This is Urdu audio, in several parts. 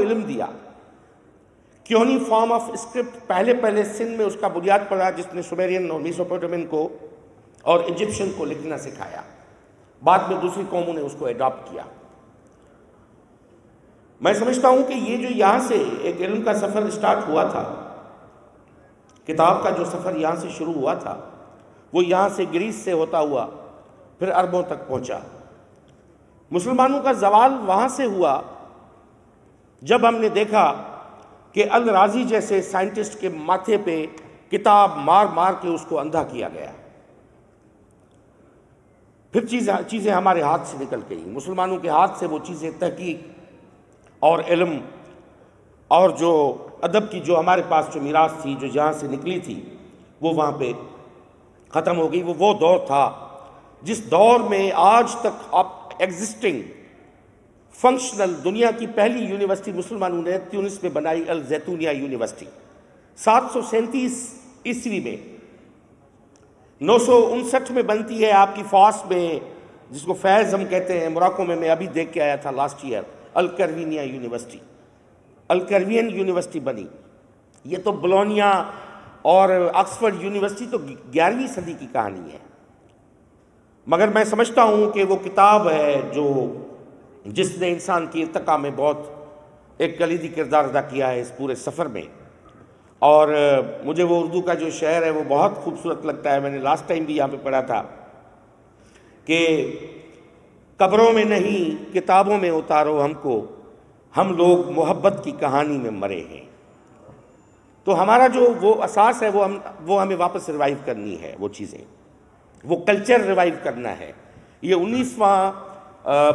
علم دیا. کیونی فارم آف اسکرپٹ پہلے سندھ میں اس کا بنیاد پڑا، جس نے سومیرین اور میسوپوٹیمین کو اور ایجپشن کو لکھنا سکھایا. بعد میں دوسری قوموں نے اس کو اڈاپٹ کیا. میں سمجھتا ہوں کہ یہ جو یہاں سے ایک علم کا سفر اسٹارٹ ہوا تھا، کتاب کا جو سفر یہاں سے شروع ہوا تھا، وہ یہاں سے گریس سے ہوتا ہوا پھر عربوں تک پہنچا. مسلمانوں کا زوال وہاں سے ہوا جب ہم نے دیکھا کہ الرازی جیسے سائنٹسٹ کے ماتھے پہ کتاب مار مار کے اس کو اندھا کیا گیا. پھر چیزیں ہمارے ہاتھ سے نکل گئی. مسلمانوں کے ہاتھ سے وہ چیزیں، تحقیق اور علم اور جو ادب کی جو ہمارے پاس جو میراث تھی، جو جہاں سے نکلی تھی، وہ وہاں پہ ختم ہو گئی. وہ دور تھا جس دور میں آج تک ایگزسٹنگ فنکشنل دنیا کی پہلی یونیورسٹی مسلمانوں نے تیونس میں بنائی، الزیتونیہ یونیورسٹی. 737 عیسوی میں 959 میں بنتی ہے آپ کی فاس میں، جس کو فیض ہم کہتے ہیں، موراکو میں ابھی دیکھ کے آیا تھا لاسٹ ایئر. الکروینیا یونیورسٹی، الکروین یونیورسٹی بنی. یہ تو بولونیا اور آکسفورڈ یونیورسٹی تو 11ویں صدی کی کہانی ہے. مگر میں سمجھتا ہوں کہ وہ کتاب ہے جس نے انسان کی ارتقاء میں بہت ایک کلیدی کردار ادا کیا ہے اس پورے سفر میں. اور مجھے وہ اردو کا جو شعر ہے وہ بہت خوبصورت لگتا ہے. میں نے لاسٹ ٹائم بھی یہاں پہ پڑھا تھا کہ قبروں میں نہیں کتابوں میں اتارو ہم کو، ہم لوگ محبت کی کہانی میں مرے ہیں. تو ہمارا جو وہ اساس ہے وہ ہمیں واپس ریوائیو کرنی ہے. وہ چیزیں، وہ کلچر ریوائیو کرنا ہے. یہ 19واں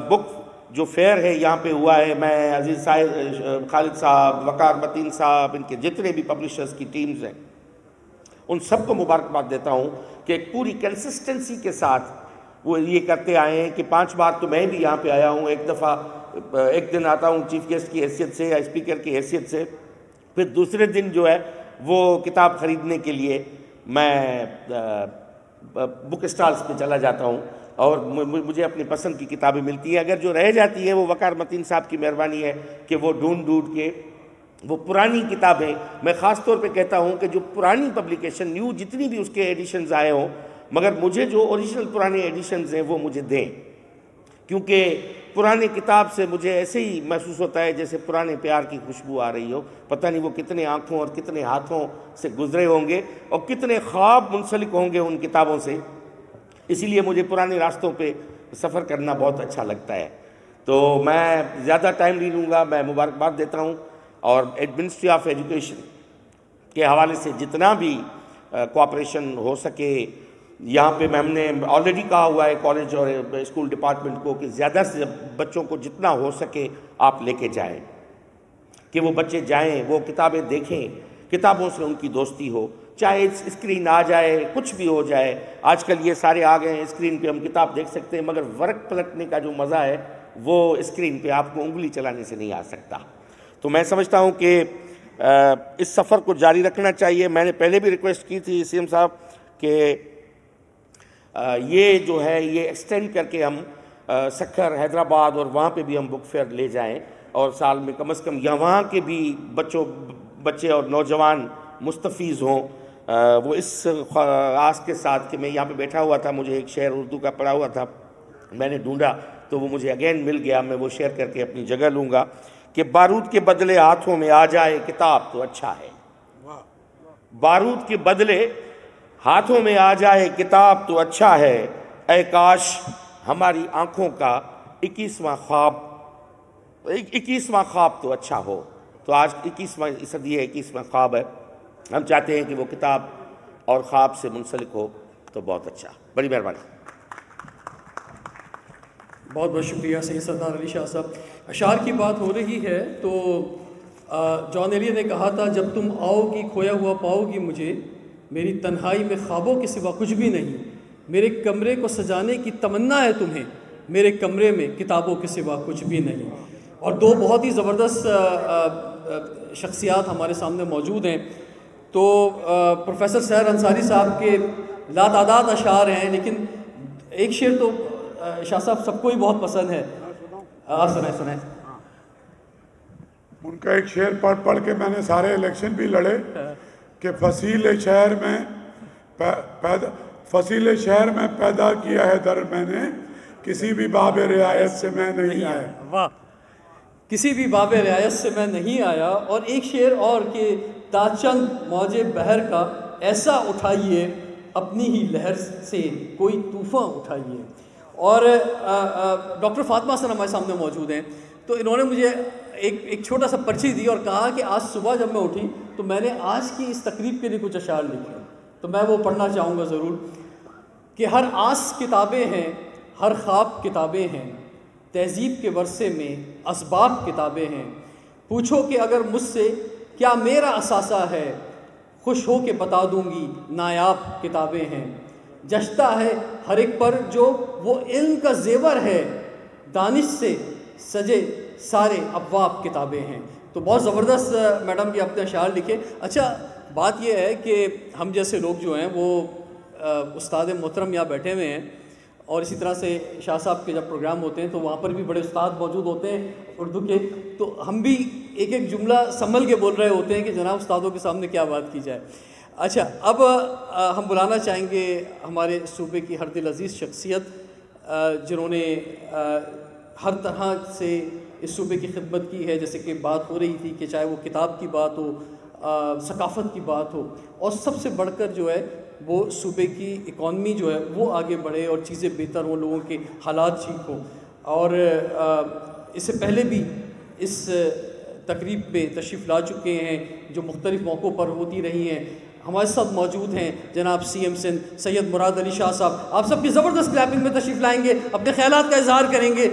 بک جو فیئر ہے یہاں پہ ہوا ہے. میں عزیز صاحب خالد صاحب، وقار متین صاحب، ان کے جتنے بھی پبلشرز کی ٹیمز ہیں، ان سب کو مبارکباد دیتا ہوں کہ ایک پوری کنسسٹنسی کے ساتھ وہ یہ کرتے آئے ہیں کہ 5 بار تو میں بھی یہاں پہ آیا ہوں. ایک دن آتا ہوں چیف گیسٹ کی حیثیت سے یا اسپیکر کی حیثیت سے، پھر دوسرے دن جو ہے وہ کتاب خریدنے کے لیے میں بک اسٹالز پہ چلا جاتا ہوں اور مجھے اپنی پسند کی کتابیں ملتی ہیں. اگر جو رہ جاتی ہے وہ وقار متین صاحب کی مہربانی ہے کہ وہ ڈھونڈ کے وہ پرانی کتابیں، میں خاص طور پہ کہتا ہوں کہ جو پرانی پبلیکیشن، نیو جتنی بھی اس کے ایڈیشنز آئے ہوں، مگر مجھے جو اوریجنل پرانے ایڈیشنز ہیں وہ مجھے دیں، کیونکہ پرانے کتاب سے مجھے ایسے ہی محسوس ہوتا ہے جیسے پرانے پیار کی خوشبو آ رہی ہو. پتہ نہیں وہ کتنے آنکھوں اور کتنے ہاتھوں سے گزرے ہوں گے اور کتنے خواب منسلک ہوں گے ان کتابوں سے. اسی لیے مجھے پرانے راستوں پہ سفر کرنا بہت اچھا لگتا ہے. تو میں زیادہ ٹائم نہیں لوں گا. میں مبارکباد دیتا ہوں اور منسٹری آف ایجوکیشن کے حوالے سے جتنا بھی کوآپریشن ہو سکے یہاں پہ ہم نے آلریڈی کہا ہوا ہے کالج اور اسکول ڈپارٹمنٹ کو کہ زیادہ سے بچوں کو جتنا ہو سکے آپ لے کے جائیں، کہ وہ بچے جائیں، وہ کتابیں دیکھیں، کتابوں سے ان کی دوستی ہو. چاہے اسکرین آ جائے، کچھ بھی ہو جائے. آج کل یہ سارے آ گئے ہیں، اسکرین پہ ہم کتاب دیکھ سکتے ہیں، مگر ورق پلٹنے کا جو مزہ ہے وہ اسکرین پہ آپ کو انگلی چلانے سے نہیں آ سکتا. تو میں سمجھتا ہوں کہ اس سفر کو جاری رکھنا چاہیے. میں نے پہلے بھی ریکویسٹ کی تھی سی ایم صاحب کہ یہ جو ہے یہ ایکسٹینڈ کر کے ہم سکھر، حیدرآباد اور وہاں پہ بھی ہم بک فیئر لے جائیں اور سال میں کم از کم وہاں کے بھی بچے اور نوجوان مستفیض ہوں. وہ اس آس کے ساتھ کہ میں یہاں پہ بیٹھا ہوا تھا، مجھے ایک شعر اردو کا پڑھا ہوا تھا، میں نے ڈھونڈا تو وہ مجھے اگین مل گیا. میں وہ شیئر کر کے اپنی جگہ لوں گا کہ بارود کے بدلے ہاتھوں میں آ جائے کتاب تو اچھا ہے. بارود کے بدلے ہاتھوں میں آ جائے کتاب تو اچھا ہے. اے کاش ہماری آنکھوں کا 21واں خواب تو اچھا ہو. تو آج 21واں صدی ہے، 21واں خواب ہے. ہم چاہتے ہیں کہ وہ کتاب اور خواب سے منسلک ہو تو بہت اچھا. بڑی مہربانی. بہت بہت شکریہ سید سردار علی شاہ صاحب. اشعار کی بات ہو رہی ہے تو جان ایلیٹ نے کہا تھا جب تم آؤ گی کھویا ہوا پاؤ گی مجھے، میری تنہائی میں خوابوں کے سوا کچھ بھی نہیں. میرے کمرے کو سجانے کی تمنا ہے تمہیں، میرے کمرے میں کتابوں کے سوا کچھ بھی نہیں. اور دو بہت ہی زبردست شخصیات ہمارے سامنے موجود ہیں. تو پروفیسر سحر انصاری صاحب کے لاتعداد اشعار ہیں، لیکن ایک شعر تو شاہ صاحب سب کو ہی بہت پسند ہے. آپ سنائیں. ان کا ایک شعر پڑھ کے میں نے سارے الیکشن بھی لڑے کہ فصیل شہر میں پیدا کیا ہے در میں نے، کسی بھی باب رعایت سے میں نہیں آیا. واہ، کسی بھی باب رعایت سے میں نہیں آیا. اور ایک شعر اور کہ تاچند موج بحر کا ایسا اٹھائیے، اپنی ہی لہر سے کوئی طوفان اٹھائیے. اور ڈاکٹر فاطمہ حسن ہمارے سامنے موجود ہیں، تو انہوں نے مجھے ایک چھوٹا سا پرچی دی اور کہا کہ آج صبح جب میں اٹھی تو میں نے آج کی اس تقریب کے لیے کچھ اشعار لکھے، تو میں وہ پڑھنا چاہوں گا ضرور. کہ ہر آس کتابیں ہیں، ہر خواب کتابیں ہیں، تہذیب کے ورثے میں اسباب کتابیں ہیں. پوچھو کہ اگر مجھ سے کیا میرا اثاثہ ہے، خوش ہو کے بتا دوں گی نایاب کتابیں ہیں. جشتا ہے ہر ایک پر جو وہ علم کا زیور ہے، دانش سے سجے سارے ابواب کتابیں ہیں. تو بہت زبردست میڈم کے اپنے اشعار لکھے. اچھا بات یہ ہے کہ ہم جیسے لوگ جو ہیں وہ استاد محترم یہاں بیٹھے ہوئے ہیں، اور اسی طرح سے شاہ صاحب کے جب پروگرام ہوتے ہیں تو وہاں پر بھی بڑے استاد موجود ہوتے ہیں اردو کے، تو ہم بھی ایک ایک جملہ سنبھل کے بول رہے ہوتے ہیں کہ جناب استادوں کے سامنے کیا بات کی جائے. اچھا اب ہم بلانا چاہیں گے ہمارے صوبے کی ہر دل عزیز شخصیت جنہوں نے ہر طرح سے اس صوبے کی خدمت کی ہے. جیسے کہ بات ہو رہی تھی کہ چاہے وہ کتاب کی بات ہو، ثقافت کی بات ہو، اور سب سے بڑھ کر جو ہے وہ صوبے کی اکانومی جو ہے وہ آگے بڑھے اور چیزیں بہتر ہوں، لوگوں کے حالات ٹھیک ہوں. اور اس سے پہلے بھی اس تقریب پہ تشریف لا چکے ہیں جو مختلف موقعوں پر ہوتی رہی ہیں. ہمارے ساتھ موجود ہیں جناب سی ایم سندھ سید مراد علی شاہ صاحب. آپ سب کی زبردست کلیپنگ میں تشریف لائیں گے، اپنے خیالات کا اظہار کریں گے.